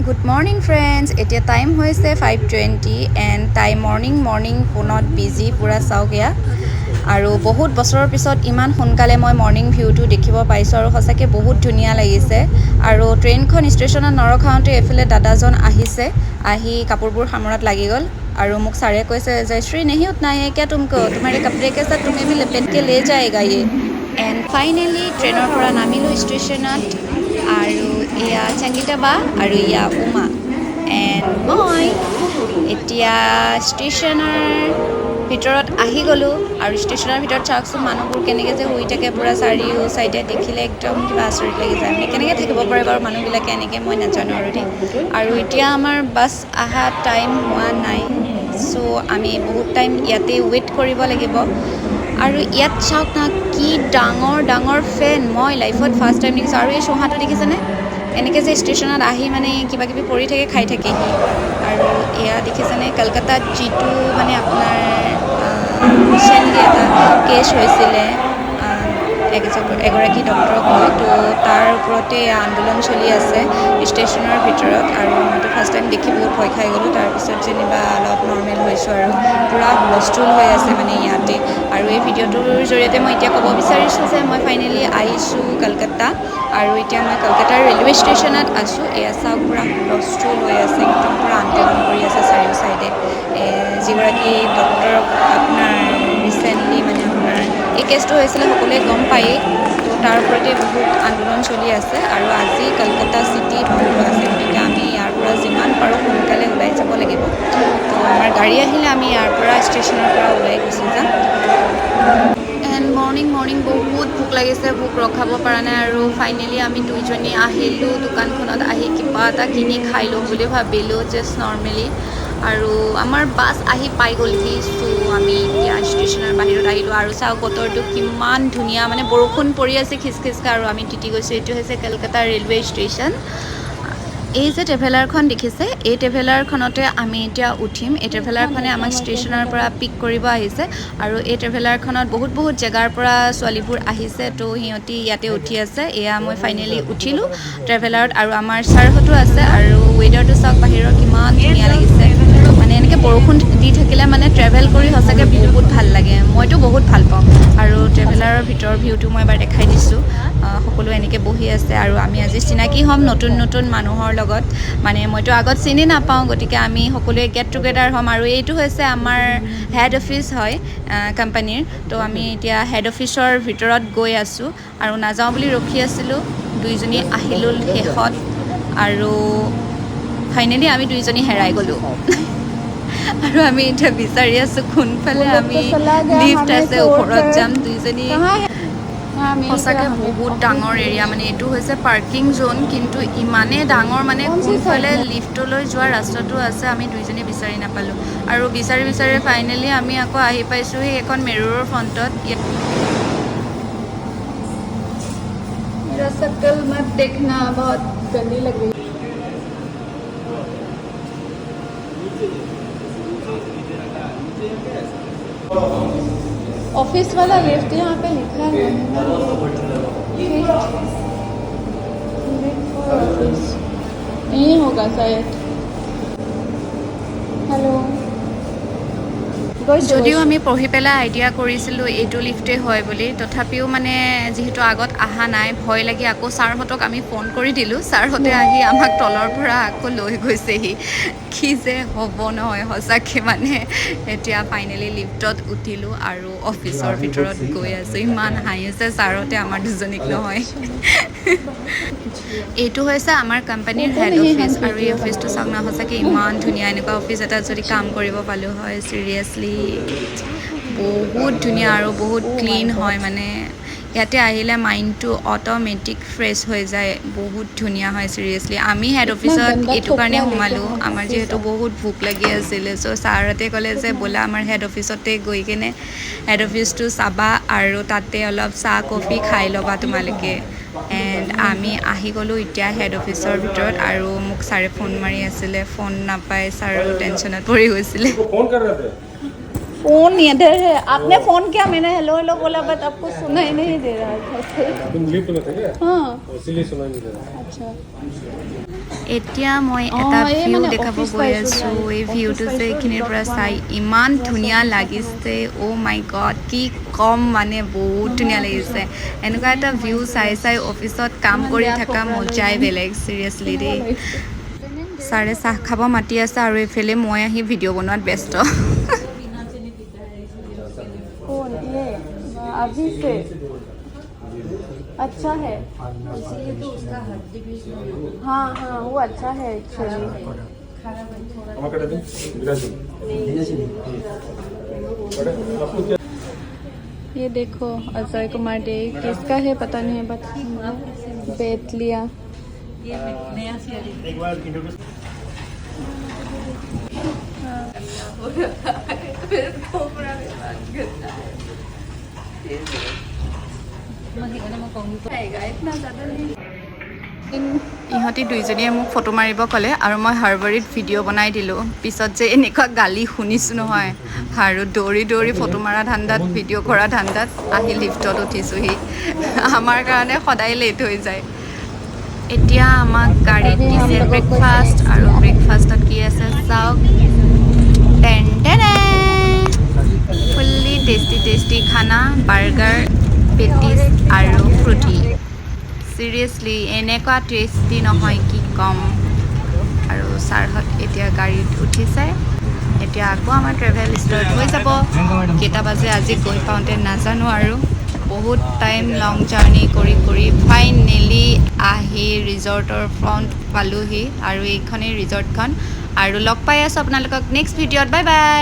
Good morning friends. এতিয়া time হৈছে 5:20 and time morning ফোনত বিজি পুৰা চাওকীয়া আৰু বহুত বছৰৰ পিছত ইমান সোনকালে মই মৰ্ণিং ভিউটো দেখিব পাইছোঁ আৰু সঁচাকৈ বহুত ধুনীয়া লাগিছে আৰু ট্ৰেইনখন ষ্টেচনত নৰখাওঁতে এফালে দাদাজন আহিছে আহি কাপোৰবোৰ সামৰাত লাগি গ'ল আৰু মোক ছাৰে কৈছে যে শ্ৰী नहीं उतना है क्या तुमको तुम्हारे कपड़े के साथ तुम्हें भी लपेट के ले जाएगा ये এণ্ড ফাইনেলি ট্ৰেইনৰ পৰা নামিলোঁ ষ্টেচনত আৰু এয়া সংগীতা বা আৰু এয়া উমা এণ্ড মই এতিয়া ষ্টেচনৰ ভিতৰত আহি গ'লোঁ আৰু ষ্টেচনৰ ভিতৰত চাওকচোন মানুহবোৰ কেনেকৈ যে শুই থাকে পূৰা চাৰিও চাইডে দেখিলে একদম কিবা আচৰিত লাগি যায় আমি কেনেকৈ থাকিব পাৰে বাৰু মানুহবিলাকে এনেকৈ মই নাজানো আৰু দেই আৰু এতিয়া আমাৰ বাছ অহা টাইম হোৱা নাই চ' আমি বহুত টাইম ইয়াতে ৱেইট কৰিব লাগিব আৰু ইয়াত চাওক না কি ডাঙৰ ডাঙৰ ফেন মই লাইফত ফাৰ্ষ্ট টাইম দেখিছোঁ আৰু এই চোহাটো দেখিছেনে এনেকৈ যে ষ্টেচনত আহি মানে কিবা কিবি পৰি থাকে খাই থাকেহি আৰু এয়া দেখিছেনে কলকাতাত যিটো মানে আপোনাৰ ৰিচেণ্টলি এটা কেছ হৈছিলে এগৰাকী ডক্টৰক লৈ তো তাৰ ওপৰতে আন্দোলন চলি আছে ষ্টেচনৰ ভিতৰত আৰু মইতো ফাৰ্ষ্ট টাইম দেখি বহুত ভয় খাই গ'লোঁ তাৰপিছত যেনিবা অলপ নৰ্মেল হৈছোঁ আৰু পূৰা হুলস্থুল হৈ আছে মানে ইয়াতে আৰু এই ভিডিঅ'টোৰ জৰিয়তে মই এতিয়া ক'ব বিচাৰিছোঁ যে মই ফাইনেলি আহিছোঁ কলকাতা আৰু এতিয়া মই কলকাতাৰ ৰেলৱে ষ্টেচনত আছোঁ এয়া চাওক পূৰা হুলস্থুল হৈ আছে একদম পূৰা আন্দোলন কৰি আছে চাৰিও চাইডে যিগৰাকী ডক্টৰক আপোনাৰ ৰিচেণ্টলি মানে আপোনাৰ এই কেছটো হৈছিলে সকলোৱে গম পায়েই তো তাৰ ওপৰতে বহুত আন্দোলন চলি আছে আৰু আজি কলকাতা চিটি বন্ধ আছে গতিকে আমি ইয়াৰ পৰা যিমান পাৰোঁ সোনকালে ওলাই যাব লাগিব তো আমাৰ গাড়ী আহিলে আমি ইয়াৰ পৰা ষ্টেচনৰ পৰা ওলাই গুচি যাম এণ্ড মৰ্ণিং বহুত ভোক লাগিছে ভোক ৰখাব পৰা নাই আৰু ফাইনেলি আমি দুইজনী আহিলোঁ দোকানখনত আহি কিবা এটা কিনি খাই লওঁ বুলি ভাবিলোঁ জাষ্ট নৰ্মেলি আৰু আমাৰ বাছ আহি পাই গ'লহি চ' আমি এতিয়া ষ্টেচনৰ বাহিৰত আহিলোঁ আৰু চাওক বতৰটো কিমান ধুনীয়া মানে বৰষুণ পৰি আছে খিচখিচকৈ আৰু আমি তিতি গৈছোঁ এইটো হৈছে কলকাতা ৰেলৱে ষ্টেচন এই যে ট্ৰেভেলাৰখন দেখিছে এই ট্ৰেভেলাৰখনতে আমি এতিয়া উঠিম এই ট্ৰেভেলাৰখনে আমাক ষ্টেচনৰ পৰা পিক কৰিব আহিছে আৰু এই ট্ৰেভেলাৰখনত বহুত জেগাৰ পৰা ছোৱালীবোৰ আহিছে তো সিহঁতি ইয়াতে উঠি আছে এয়া মই ফাইনেলি উঠিলোঁ ট্ৰেভেলাৰত আৰু আমাৰ ছাৰহঁতো আছে আৰু ৱেডাৰটো চাওক বাহিৰৰ কিমান ধুনীয়া লাগিছে মানে এনেকৈ বৰষুণ দি থাকিলে মানে ট্ৰেভেল কৰি সঁচাকৈ বহুত ভাল লাগে মইতো বহুত ভাল পাওঁ আৰু ট্ৰেভেলাৰৰ ভিতৰৰ ভিউটো মই এবাৰ দেখাই দিছোঁ সকলো এনেকৈ বহি আছে আৰু আমি আজি চিনাকি হ'ম নতুন মানুহৰ লগত মানে মইতো আগত চিনি নাপাওঁ গতিকে আমি সকলোৱে গেট টুগেডাৰ হ'ম আৰু এইটো হৈছে আমাৰ হেড অফিচ হয় কোম্পানীৰ তো আমি এতিয়া হেড অফিচৰ ভিতৰত গৈ আছোঁ আৰু নাযাওঁ বুলি ৰখি আছিলোঁ দুইজনী আহিলোঁ শেষত আৰু ফাইনেলি আমি দুইজনী হেৰাই গ'লোঁ আৰু আমি এতিয়া বিচাৰি আছোঁ কোনফালে আমি লিফ্ট আছে ওপৰত যাম দুইজনী সঁচাকৈ বহুত ডাঙৰ এৰিয়া মানে এইটো হৈছে পাৰ্কিং জ'ন কিন্তু ইমানেই ডাঙৰ মানে কোনফালে লিফ্টলৈ যোৱা ৰাস্তাটো আছে আমি দুইজনী বিচাৰি নাপালোঁ আৰু বিচাৰি ফাইনেলি আমি আকৌ আহি পাইছোঁ সেই এখন মেৰুৰৰ ফ্ৰণ্টত मेरा शक्ल मत देखना बहुत गंदी लग रही ऑफिस वाला लिफ्ट यहाँ पे लिखा है ऑफिस यही होगा शायद हेलो যদিও আমি পঢ়ি পেলাই আইডিয়া কৰিছিলোঁ এইটো লিফ্টে হয় বুলি তথাপিও মানে যিহেতু আগত অহা নাই ভয় লাগি আকৌ ছাৰহঁতক আমি ফোন কৰি দিলোঁ ছাৰহঁতে আহি আমাক তলৰ পৰা আকৌ লৈ গৈছেহি কি যে হ'ব নহয় সঁচাকৈ মানে এতিয়া ফাইনেলি লিফ্টত উঠিলোঁ আৰু অফিচৰ ভিতৰত গৈ আছোঁ ইমান হাঁহিছে ছাৰহঁতে আমাৰ দুজনীক নহয় এইটো হৈছে আমাৰ কোম্পানীৰ হেড অফিচ আৰু এই অফিচটো চাওক না সঁচাকৈ ইমান ধুনীয়া এনেকুৱা অফিচ এটাত যদি কাম কৰিব পালোঁ হয় চিৰিয়াছলি বহুত ধুনীয়া আৰু বহুত ক্লিন হয় মানে ইয়াতে আহিলে মাইণ্ডটো অট'মেটিক ফ্ৰেছ হৈ যায় বহুত ধুনীয়া হয় চিৰিয়াছলি আমি হেড অফিচত এইটো কাৰণে সোমালোঁ আমাৰ যিহেতু বহুত ভোক লাগি আছিলে চ' ছাৰহঁতে ক'লে যে ব'লা আমাৰ হেড অফিচতে গৈ কিনে হেড অফিচটো চাবা আৰু তাতে অলপ চাহ কফি খাই ল'বা তোমালোকে এণ্ড আমি আহি গ'লোঁ এতিয়া হেড অফিচৰ ভিতৰত আৰু মোক ছাৰে ফোন মাৰি আছিলে ফোন নাপাই ছাৰো টেনশ্যনত পৰি গৈছিলে फोन इधर है आपने फोन किया मैंने हेलो हेलो बोला बट आपको सुना ही नहीं दे रहा था तुम लिफ्ट में थे क्या? हाँ इसीलिए सुनाई नहीं दे रहा। अच्छा এতিয়া মই এটা এই ভিউ মানে দেখাব office গৈ পাইছোঁ আছোঁ guys, এই office ভিউটো যে পাইছোঁ, এইখিনিৰ পৰা dot চাই one। ইমান ধুনীয়া লাগিছে অ' মাই গড কি ক'ম মানে বহুত ধুনীয়া লাগিছে এনেকুৱা এটা ভিউ চাই চাই অফিচত কাম ইমান কৰি বেয়া থকা কপৰা লৈ মজাই যাম। বেলেগ চিৰিয়াছলি কিনিব দেই লাগিছিল। ছাৰে চাহ খাব মাতি আছে আৰু এইফালে মই আহি ভিডিঅ' বনোৱাত ব্যস্ত कौन ये अभी से अच्छा है हाँ हाँ वो अच्छा है एक्चुअली ये देखो अजय कुमार डे किसका है पता नहीं है बट बेच लिया ইহঁতি দুইজনীয়ে মোক ফটো মাৰিব ক'লে আৰু মই হাৰবাৰীত ভিডিঅ' বনাই দিলোঁ পিছত যে এনেকুৱা গালি শুনিছোঁ নহয় আৰু দৌৰি দৌৰি ফটো মাৰা ধান্দাত ভিডিঅ' কৰা ধান্দাত আহি লিফ্টত উঠিছোঁহি আমাৰ কাৰণে সদায় লেট হৈ যায় এতিয়া আমাক গাড়ীত দিছে ব্ৰেকফাষ্ট আৰু ব্ৰেকফাষ্টত কি আছে চাওক টেন টেনে ফুল্লি টেষ্টি টেষ্টি খানা বাৰ্গাৰ পেটিছ আৰু ফ্ৰুটি চিৰিয়াছলি এনেকুৱা টেষ্টি নহয় কি ক'ম আৰু ছাৰহঁত এতিয়া গাড়ীত উঠিছে এতিয়া আকৌ আমাৰ ট্ৰেভেল ষ্টাৰ্ট হৈ যাব কেইটা বাজে আজি গৈ পাওঁতে নাজানো আৰু বহুত টাইম লং জাৰ্ণি কৰি কৰি ফাইনেলি আহি ৰিজৰ্টৰ ফ্ৰণ্ট পালোহি আৰু এইখনেই ৰিজৰ্টখন আৰু লগ পাই আছোঁ আপোনালোকক নেক্সট ভিডিঅ'ত বাই বাই